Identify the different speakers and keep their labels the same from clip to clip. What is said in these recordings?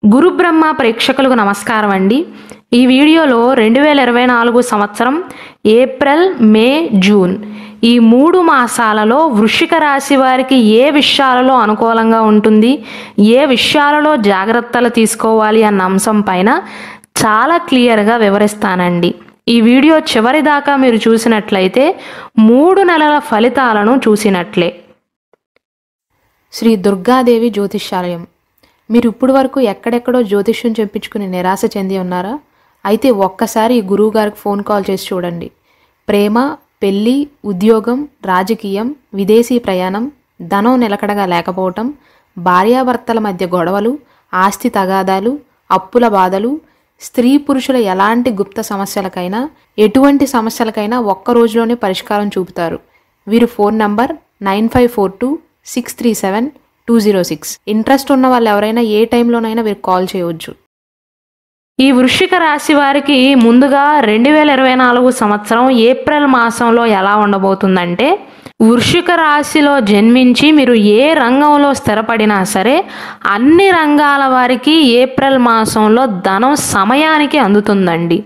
Speaker 1: గురు బ్రహ్మ ప్రేక్షకులకు నమస్కారం అండి. ఈ వీడియోలో 2024 సంవత్సరం ఏప్రిల్, మే, జూన్ ఈ 3 మాసాలలో వృశ్చిక రాశి వారికి ఏ విషయాలలో అనుకూలంగా ఉంటుంది, ఏ విషయాలలో జాగ్రత్తలు తీసుకోవాలి అన్న అంశం పైన చాలా క్లియర్గా వివరిస్తానండి. ఈ వీడియో చివరి దాకా మీరు చూసినట్లయితే 3 నెలల ఫలితాలను చూసినట్లే. శ్రీ దుర్గాదేవి జ్యోతిష్యాలయం. మీరు ఇప్పుడు వరకు ఎక్కడెక్కడో జ్యోతిష్యం చెప్పించుకుని నిరాశ చెంది ఉన్నారా? అయితే ఒక్కసారి ఈ గురువు గారికి ఫోన్ కాల్ చేసి చూడండి. ప్రేమ, పెళ్ళి, ఉద్యోగం, రాజకీయం, విదేశీ ప్రయాణం, ధనం నిలకడగా లేకపోవటం, భార్యాభర్తల మధ్య గొడవలు, ఆస్తి తగాదాలు, అప్పుల బాధలు, స్త్రీ పురుషుల ఎలాంటి గుప్త సమస్యలకైనా, ఎటువంటి సమస్యలకైనా ఒక్క రోజులోనే పరిష్కారం చూపుతారు. వీరు ఫోన్ నంబర్ 9542637206. ఇంట్రెస్ట్ ఉన్న వాళ్ళు ఎవరైనా ఏ టైంలోనైనా వీరికి కాల్ చేయవచ్చు. ఈ వృశ్చిక రాశి వారికి ముందుగా 2024 సంవత్సరం ఏప్రిల్ మాసంలో ఎలా ఉండబోతుందంటే, వృశ్చిక రాశిలో జన్మించి మీరు ఏ రంగంలో స్థిరపడినా సరే అన్ని రంగాల వారికి ఏప్రిల్ మాసంలో ధనం సమయానికి అందుతుందండి.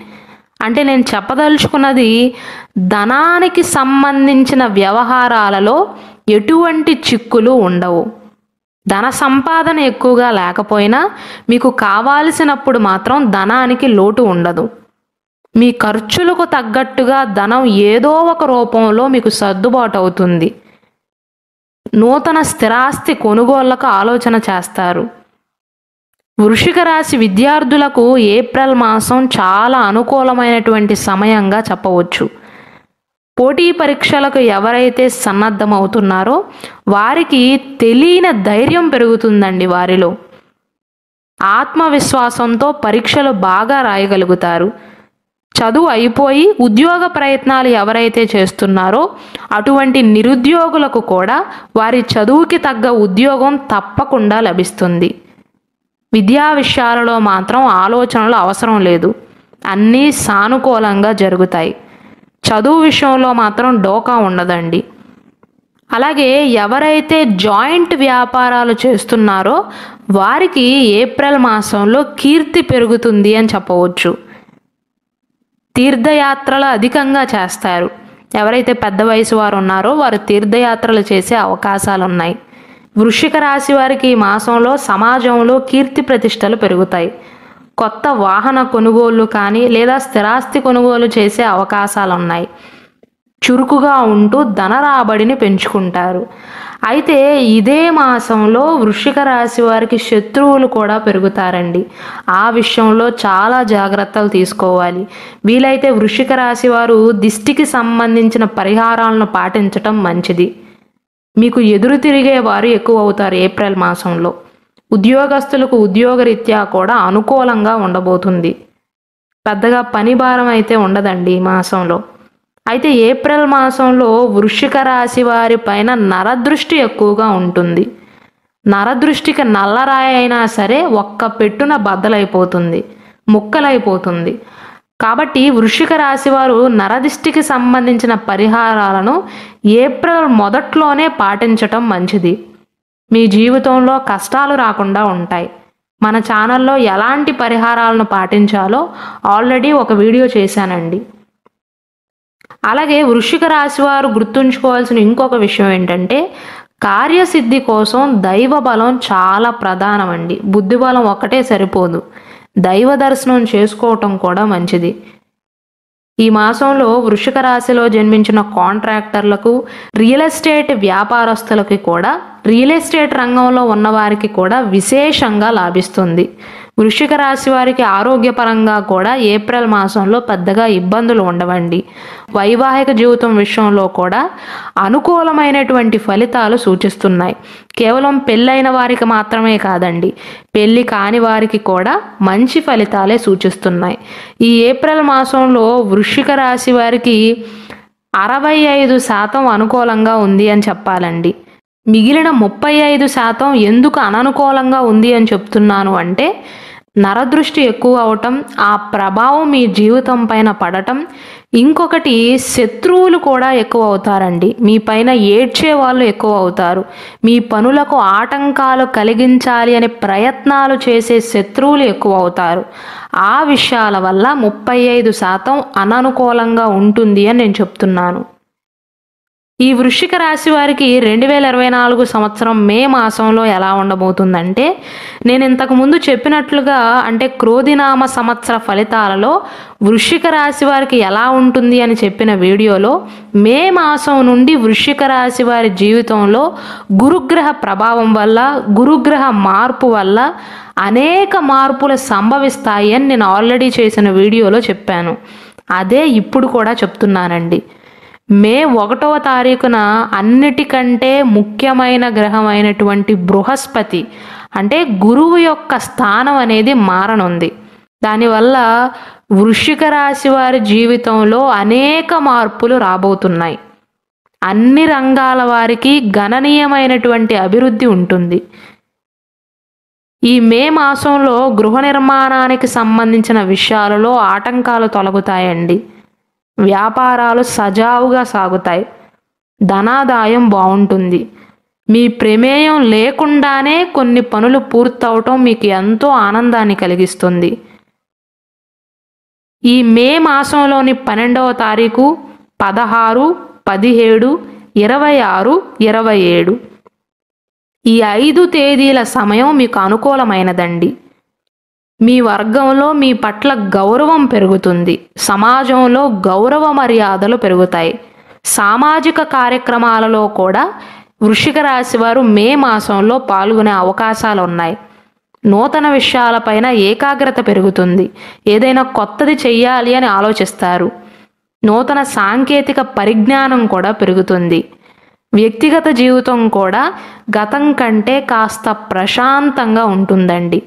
Speaker 1: అంటే నేను చెప్పదలుచుకున్నది, ధనానికి సంబంధించిన వ్యవహారాలలో ఎటువంటి చిక్కులు ఉండవు. ధన సంపాదన ఎక్కువగా లేకపోయినా మీకు కావాల్సినప్పుడు మాత్రం ధనానికి లోటు ఉండదు. మీ ఖర్చులకు తగ్గట్టుగా ధనం ఏదో ఒక రూపంలో మీకు సర్దుబాటు అవుతుంది. నూతన స్థిరాస్తి కొనుగోళ్లకు ఆలోచన చేస్తారు. వృశ్చిక రాశి విద్యార్థులకు ఏప్రిల్ మాసం చాలా అనుకూలమైనటువంటి సమయంగా చెప్పవచ్చు. పోటీ పరీక్షలకు ఎవరైతే సన్నద్ధమవుతున్నారో వారికి తెలియని ధైర్యం పెరుగుతుందండి. వారిలో ఆత్మవిశ్వాసంతో పరీక్షలు బాగా రాయగలుగుతారు. చదువు అయిపోయి ఉద్యోగ ప్రయత్నాలు ఎవరైతే చేస్తున్నారో అటువంటి నిరుద్యోగులకు కూడా వారి చదువుకి తగ్గ ఉద్యోగం తప్పకుండా లభిస్తుంది. విద్యా విషయాలలో మాత్రం ఆలోచనలు అవసరం లేదు, అన్నీ సానుకూలంగా జరుగుతాయి. చదువు విషయంలో మాత్రం డోకా ఉండదండి. అలాగే ఎవరైతే జాయింట్ వ్యాపారాలు చేస్తున్నారో వారికి ఏప్రిల్ మాసంలో కీర్తి పెరుగుతుంది అని చెప్పవచ్చు. తీర్థయాత్రలు అధికంగా చేస్తారు. ఎవరైతే పెద్ద వయసు వారు ఉన్నారో వారు తీర్థయాత్రలు చేసే అవకాశాలు ఉన్నాయి. వృశ్చిక రాశి వారికి ఈ మాసంలో సమాజంలో కీర్తి ప్రతిష్టలు పెరుగుతాయి. కొత్త వాహన కొనుగోళ్లు కానీ లేదా స్థిరాస్తి కొనుగోలు చేసే అవకాశాలు ఉన్నాయి. చురుకుగా ఉంటూ ధన రాబడిని పెంచుకుంటారు. అయితే ఇదే మాసంలో వృశ్చిక రాశి వారికి శత్రువులు కూడా పెరుగుతారండి. ఆ విషయంలో చాలా జాగ్రత్తలు తీసుకోవాలి. వీలైతే వృశ్చిక రాశి వారు దిష్టికి సంబంధించిన పరిహారాలను పాటించటం మంచిది. మీకు ఎదురు తిరిగే వారు ఎక్కువ అవుతారు ఏప్రిల్ మాసంలో. ఉద్యోగస్తులకు ఉద్యోగరీత్యా కూడా అనుకూలంగా ఉండబోతుంది. పెద్దగా పని భారం అయితే ఉండదండి ఈ మాసంలో. అయితే ఏప్రిల్ మాసంలో వృశ్చిక రాశి వారి పైన నరదృష్టి ఎక్కువగా ఉంటుంది. నరదృష్టికి నల్లరాయి అయినా సరే ఒక్క పెట్టున బద్దలైపోతుంది, ముక్కలైపోతుంది. కాబట్టి వృశ్చిక రాశి వారు నరదిష్టికి సంబంధించిన పరిహారాలను ఏప్రిల్ మొదట్లోనే పాటించటం మంచిది. మీ జీవితంలో కష్టాలు రాకుండా ఉంటాయి. మన ఛానల్లో ఎలాంటి పరిహారాలను పాటించాలో ఆల్రెడీ ఒక వీడియో చేశానండి. అలాగే వృశ్చిక రాశి వారు గుర్తుంచుకోవాల్సిన ఇంకొక విషయం ఏంటంటే, కార్యసిద్ధి కోసం దైవ బలం చాలా ప్రధానమండి. బుద్ధి బలం ఒక్కటే సరిపోదు, దైవ దర్శనం చేసుకోవటం కూడా మంచిది. ఈ మాసంలో వృశ్చిక రాశిలో జన్మించిన కాంట్రాక్టర్లకు, రియల్ ఎస్టేట్ వ్యాపారస్తులకి కూడా, రియల్ ఎస్టేట్ రంగంలో ఉన్నవారికి కూడా విశేషంగా లాభిస్తుంది. వృశ్చిక రాశి వారికి ఆరోగ్యపరంగా కూడా ఏప్రిల్ మాసంలో పెద్దగా ఇబ్బందులు ఉండవండి. వైవాహిక జీవితం విషయంలో కూడా అనుకూలమైనటువంటి ఫలితాలు సూచిస్తున్నాయి. కేవలం పెళ్ళైన వారికి మాత్రమే కాదండి, పెళ్ళి కాని వారికి కూడా మంచి ఫలితాలే సూచిస్తున్నాయి. ఈ ఏప్రిల్ మాసంలో వృశ్చిక రాశి వారికి 65% అనుకూలంగా ఉంది అని చెప్పాలండి. మిగిలిన 35% ఎందుకు అననుకూలంగా ఉంది అని చెప్తున్నాను అంటే, నరదృష్టి ఎక్కువ అవటం, ఆ ప్రభావం మీ జీవితం పైన పడటం. ఇంకొకటి, శత్రువులు కూడా ఎక్కువ అవుతారండి. మీ పైన ఏడ్చే వాళ్ళు ఎక్కువ అవుతారు. మీ పనులకు ఆటంకాలు కలిగించాలి అనే ప్రయత్నాలు చేసే శత్రువులు ఎక్కువ అవుతారు. ఆ విషయాల వల్ల 35% అననుకూలంగా ఉంటుంది అని నేను చెప్తున్నాను. ఈ వృశ్చిక రాశి వారికి 2024 సంవత్సరం మే మాసంలో ఎలా ఉండబోతుందంటే, నేను ఇంతకుముందు చెప్పినట్లుగా, అంటే క్రోధినామ సంవత్సర ఫలితాలలో వృశ్చిక రాశి వారికి ఎలా ఉంటుంది అని చెప్పిన వీడియోలో మే మాసం నుండి వృశ్చిక రాశి వారి జీవితంలో గురుగ్రహ ప్రభావం వల్ల, గురుగ్రహ మార్పు వల్ల అనేక మార్పులు సంభవిస్తాయి అని నేను ఆల్రెడీ చేసిన వీడియోలో చెప్పాను. అదే ఇప్పుడు కూడా చెప్తున్నానండి. మే 1వ తారీఖున అన్నిటికంటే ముఖ్యమైన గ్రహం అయినటువంటి బృహస్పతి, అంటే గురువు యొక్క స్థానం అనేది మారనుంది. దానివల్ల వృశ్చిక రాశి వారి జీవితంలో అనేక మార్పులు రాబోతున్నాయి. అన్ని రంగాల వారికి గణనీయమైనటువంటి అభివృద్ధి ఉంటుంది. ఈ మే మాసంలో గృహ నిర్మాణానికి సంబంధించిన విషయాలలో ఆటంకాలు తొలగుతాయండి. వ్యాపారాలు సజావుగా సాగుతాయి. ధనాదాయం బాగుంటుంది. మీ ప్రమేయం లేకుండానే కొన్ని పనులు పూర్తవటం మీకు ఎంతో ఆనందాన్ని కలిగిస్తుంది. ఈ మే మాసంలోని 12వ తారీఖు, 16, 17, 26, 27 ఈ 5 తేదీల సమయం మీకు అనుకూలమైనదండి. మీ వర్గంలో మీ పట్ల గౌరవం పెరుగుతుంది. సమాజంలో గౌరవ మర్యాదలు పెరుగుతాయి. సామాజిక కార్యక్రమాలలో కూడా వృశ్చిక రాశి వారు మే మాసంలో పాల్గొనే అవకాశాలు ఉన్నాయి. నూతన విషయాలపైన ఏకాగ్రత పెరుగుతుంది. ఏదైనా కొత్తది చెయ్యాలి అని ఆలోచిస్తారు. నూతన సాంకేతిక పరిజ్ఞానం కూడా పెరుగుతుంది. వ్యక్తిగత జీవితం కూడా గతం కంటే కాస్త ప్రశాంతంగా ఉంటుందండి.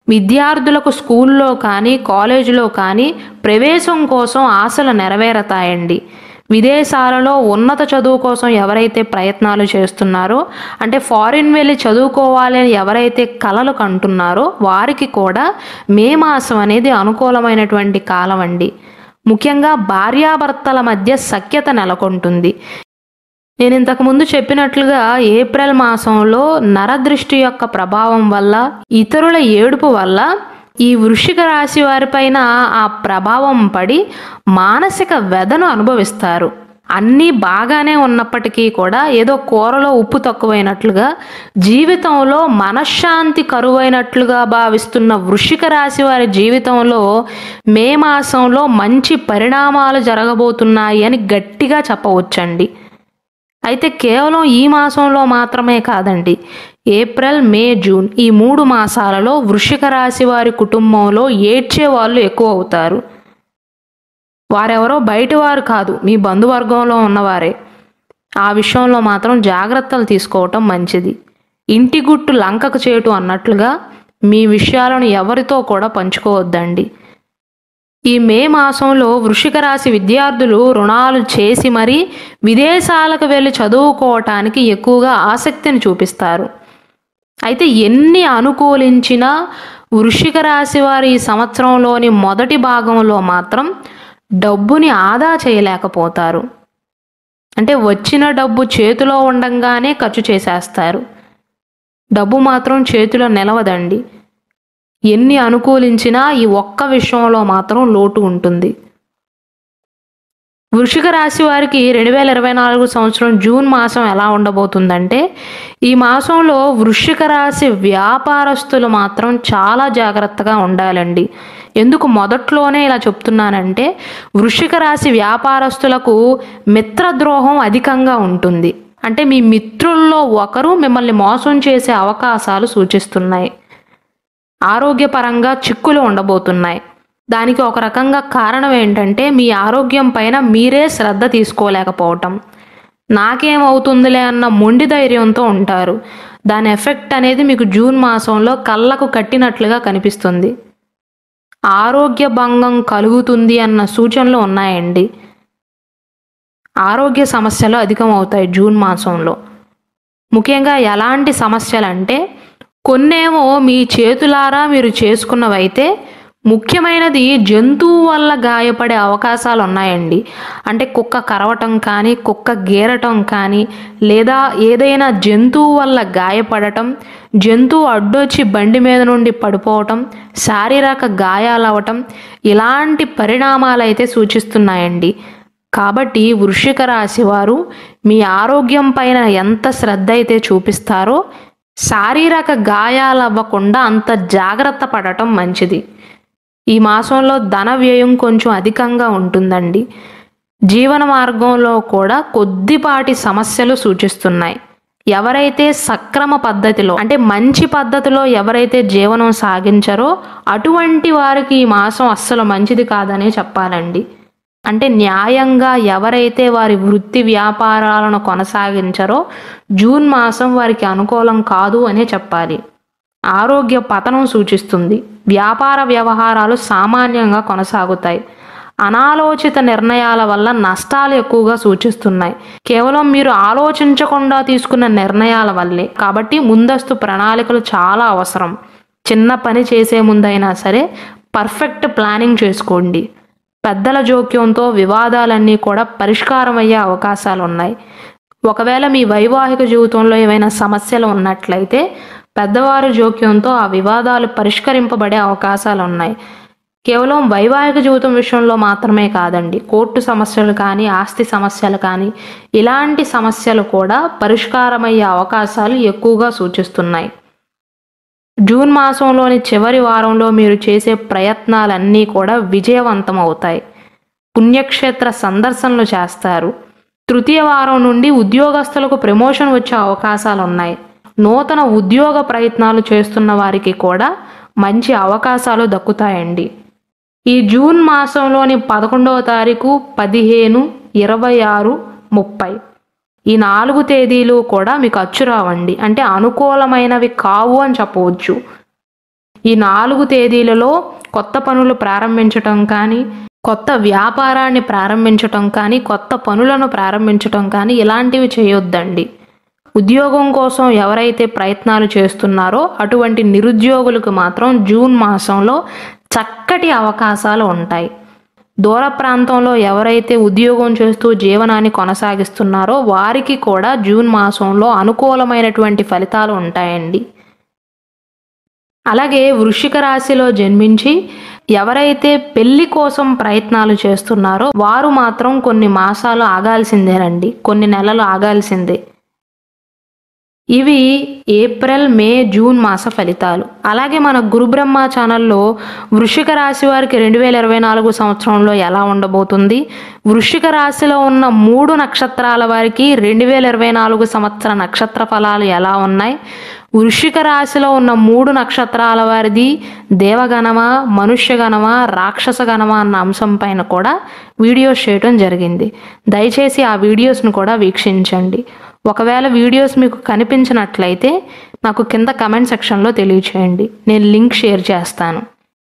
Speaker 1: విద్యార్థులకు స్కూల్లో కానీ కాలేజీలో కానీ ప్రవేశం కోసం ఆశలు నెరవేరతాయండి. విదేశాలలో ఉన్నత చదువు కోసం ఎవరైతే ప్రయత్నాలు చేస్తున్నారో, అంటే ఫారిన్ వెళ్ళి చదువుకోవాలి అని ఎవరైతే కలలు కంటున్నారో వారికి కూడా మే మాసం అనేది అనుకూలమైనటువంటి కాలం అండి. ముఖ్యంగా భార్యాభర్తల మధ్య సఖ్యత నెలకొంటుంది. నేను ఇంతకుముందు చెప్పినట్లుగా ఏప్రిల్ మాసంలో నరదృష్టి యొక్క ప్రభావం వల్ల, ఇతరుల ఏడుపు వల్ల ఈ వృశ్చిక రాశి వారిపైన ఆ ప్రభావం పడి మానసిక వ్యధను అనుభవిస్తారు. అన్నీ బాగానే ఉన్నప్పటికీ కూడా ఏదో కూరలో ఉప్పు తక్కువైనట్లుగా, జీవితంలో మనశ్శాంతి కరువైనట్లుగా భావిస్తున్న వృశ్చిక రాశి వారి జీవితంలో మే మాసంలో మంచి పరిణామాలు జరగబోతున్నాయి అని గట్టిగా చెప్పవచ్చండి. అయితే కేవలం ఈ మాసంలో మాత్రమే కాదండి, ఏప్రిల్, మే, జూన్ ఈ 3 మాసాలలో వృశ్చిక రాశి వారి కుటుంబంలో ఏడ్చే వాళ్ళు ఎక్కువ అవుతారు. వారెవరో బయటవారు కాదు, మీ బంధువర్గంలో ఉన్నవారే. ఆ విషయంలో మాత్రం జాగ్రత్తలు తీసుకోవటం మంచిది. ఇంటి గుట్టు లంకకు చేటు అన్నట్లుగా మీ విషయాలను ఎవరితో కూడా పంచుకోవద్దండి. ఈ మే మాసంలో వృశ్చిక రాశి విద్యార్థులు రుణాలు చేసి మరీ విదేశాలకు వెళ్ళి చదువుకోవటానికి ఎక్కువగా ఆసక్తిని చూపిస్తారు. అయితే ఎన్ని అనుకూలించినా వృశ్చిక రాశి వారి ఈ సంవత్సరంలోని మొదటి భాగంలో మాత్రం డబ్బుని ఆదా చేయలేకపోతారు. అంటే వచ్చిన డబ్బు చేతిలో ఉండంగానే ఖర్చు చేసేస్తారు. డబ్బు మాత్రం చేతిలో నిలవదండి. ఎన్ని అనుకూలించినా ఈ ఒక్క విషయంలో మాత్రం లోటు ఉంటుంది. వృశ్చిక రాశి వారికి 2024 సంవత్సరం జూన్ మాసం ఎలా ఉండబోతుందంటే, ఈ మాసంలో వృశ్చిక రాశి వ్యాపారస్తులు మాత్రం చాలా జాగ్రత్తగా ఉండాలండి. ఎందుకు మొదట్లోనే ఇలా చెప్తున్నానంటే, వృశ్చిక రాశి వ్యాపారస్తులకు మిత్రద్రోహం అధికంగా ఉంటుంది. అంటే మీ మిత్రుల్లో ఒకరు మిమ్మల్ని మోసం చేసే అవకాశాలు సూచిస్తున్నాయి. ఆరోగ్యపరంగా చిక్కులు ఉండబోతున్నాయి. దానికి ఒక రకంగా కారణం ఏంటంటే, మీ ఆరోగ్యం పైన మీరే శ్రద్ధ తీసుకోలేకపోవటం. నాకేమవుతుందిలే అన్న మొండి ధైర్యంతో ఉంటారు. దాని ఎఫెక్ట్ అనేది మీకు జూన్ మాసంలో కళ్ళకు కట్టినట్లుగా కనిపిస్తుంది. ఆరోగ్య భంగం కలుగుతుంది అన్న సూచనలు ఉన్నాయండి. ఆరోగ్య సమస్యలు అధికమవుతాయి జూన్ మాసంలో. ముఖ్యంగా ఎలాంటి సమస్యలు అంటే, కొన్నేమో మీ చేతులారా మీరు చేసుకున్నవైతే, ముఖ్యమైనది జంతువు వల్ల గాయపడే అవకాశాలు ఉన్నాయండి. అంటే కుక్క కరవటం కానీ, కుక్క గీరటం కానీ, లేదా ఏదైనా జంతువు వల్ల గాయపడటం, జంతువు అడ్డొచ్చి బండి మీద నుండి పడిపోవటం, శారీరక గాయాలవటం, ఇలాంటి పరిణామాలైతే సూచిస్తున్నాయండి. కాబట్టి వృశ్చిక రాశి వారు మీ ఆరోగ్యం పైన ఎంత శ్రద్ధ అయితే చూపిస్తారో, శారీరక గాయాలవ్వకుండా అంత జాగ్రత్త పడటం మంచిది. ఈ మాసంలో ధన వ్యయం కొంచెం అధికంగా ఉంటుందండి. జీవన మార్గంలో కూడా కొద్దిపాటి సమస్యలు సూచిస్తున్నాయి. ఎవరైతే సక్రమ పద్ధతిలో అంటే మంచి పద్ధతిలో ఎవరైతే జీవనం సాగించారో అటువంటి వారికి ఈ మాసం అస్సలు మంచిది కాదనే చెప్పాలండి. అంటే న్యాయంగా ఎవరైతే వారి వృత్తి వ్యాపారాలను కొనసాగించారో జూన్ మాసం వారికి అనుకూలం కాదు అనే చెప్పాలి. ఆరోగ్య పతనం సూచిస్తుంది. వ్యాపార వ్యవహారాలు సామాన్యంగా కొనసాగుతాయి. అనాలోచిత నిర్ణయాల వల్ల నష్టాలు ఎక్కువగా సూచిస్తున్నాయి. కేవలం మీరు ఆలోచించకుండా తీసుకున్న నిర్ణయాల వల్లే. కాబట్టి ముందస్తు ప్రణాళికలు చాలా అవసరం. చిన్న పని చేసే ముందైనా సరే పర్ఫెక్ట్ ప్లానింగ్ చేసుకోండి. పెద్దల జోక్యంతో వివాదాలన్నీ కూడా పరిష్కారం అయ్యే అవకాశాలు ఉన్నాయి. ఒకవేళ మీ వైవాహిక జీవితంలో ఏవైనా సమస్యలు ఉన్నట్లయితే పెద్దవారి జోక్యంతో ఆ వివాదాలు పరిష్కరింపబడే అవకాశాలు ఉన్నాయి. కేవలం వైవాహిక జీవితం విషయంలో మాత్రమే కాదండి, కోర్టు సమస్యలు కానీ, ఆస్తి సమస్యలు కానీ, ఇలాంటి సమస్యలు కూడా పరిష్కారమయ్యే అవకాశాలు ఎక్కువగా సూచిస్తున్నాయి. జూన్ మాసంలోని చివరి వారంలో మీరు చేసే ప్రయత్నాలన్నీ కూడా విజయవంతం అవుతాయి. పుణ్యక్షేత్ర సందర్శనలు చేస్తారు. తృతీయ వారం నుండి ఉద్యోగస్తులకు ప్రమోషన్ వచ్చే అవకాశాలు ఉన్నాయి. నూతన ఉద్యోగ ప్రయత్నాలు చేస్తున్న వారికి కూడా మంచి అవకాశాలు దక్కుతాయండి. ఈ జూన్ మాసంలోని 11వ తారీఖు, 15, 26, 30 ఈ 4 తేదీలు కూడా మీకు అచ్చురావండి. అంటే అనుకూలమైనవి కావు అని చెప్పవచ్చు. ఈ 4 తేదీలలో కొత్త పనులు ప్రారంభించటం కానీ, కొత్త వ్యాపారాన్ని ప్రారంభించటం కానీ, కొత్త పనులను ప్రారంభించటం కానీ ఇలాంటివి చేయొద్దండి. ఉద్యోగం కోసం ఎవరైతే ప్రయత్నాలు చేస్తున్నారో అటువంటి నిరుద్యోగులకు మాత్రం జూన్ మాసంలో చక్కటి అవకాశాలు ఉంటాయి. దూర ప్రాంతంలో ఎవరైతే ఉద్యోగం చేస్తూ జీవనాన్ని కొనసాగిస్తున్నారో వారికి కూడా జూన్ మాసంలో అనుకూలమైనటువంటి ఫలితాలు ఉంటాయండి. అలాగే వృశ్చిక రాశిలో జన్మించి ఎవరైతే పెళ్లి కోసం ప్రయత్నాలు చేస్తున్నారో వారు మాత్రం కొన్ని మాసాలు ఆగాల్సిందేనండి, కొన్ని నెలలు ఆగాల్సిందే. ఇవి ఏప్రిల్, మే, జూన్ మాస ఫలితాలు. అలాగే మన గురుబ్రహ్మ ఛానల్లో వృశ్చిక రాశి వారికి 2024 సంవత్సరంలో ఎలా ఉండబోతుంది, వృశ్చిక రాశిలో ఉన్న 3 నక్షత్రాల వారికి 2024 సంవత్సర నక్షత్ర ఫలాలు ఎలా ఉన్నాయి, వృశ్చిక రాశిలో ఉన్న 3 నక్షత్రాల వారిది దేవగణమా, మనుష్యగణమా, రాక్షసగణమా అన్న అంశం పైన కూడా వీడియోస్ చేయడం జరిగింది. దయచేసి ఆ వీడియోస్ను కూడా వీక్షించండి. ఒకవేళ వీడియోస్ మీకు కనిపించినట్లయితే నాకు కింద కమెంట్ సెక్షన్లో తెలియచేయండి, నేను లింక్ షేర్ చేస్తాను.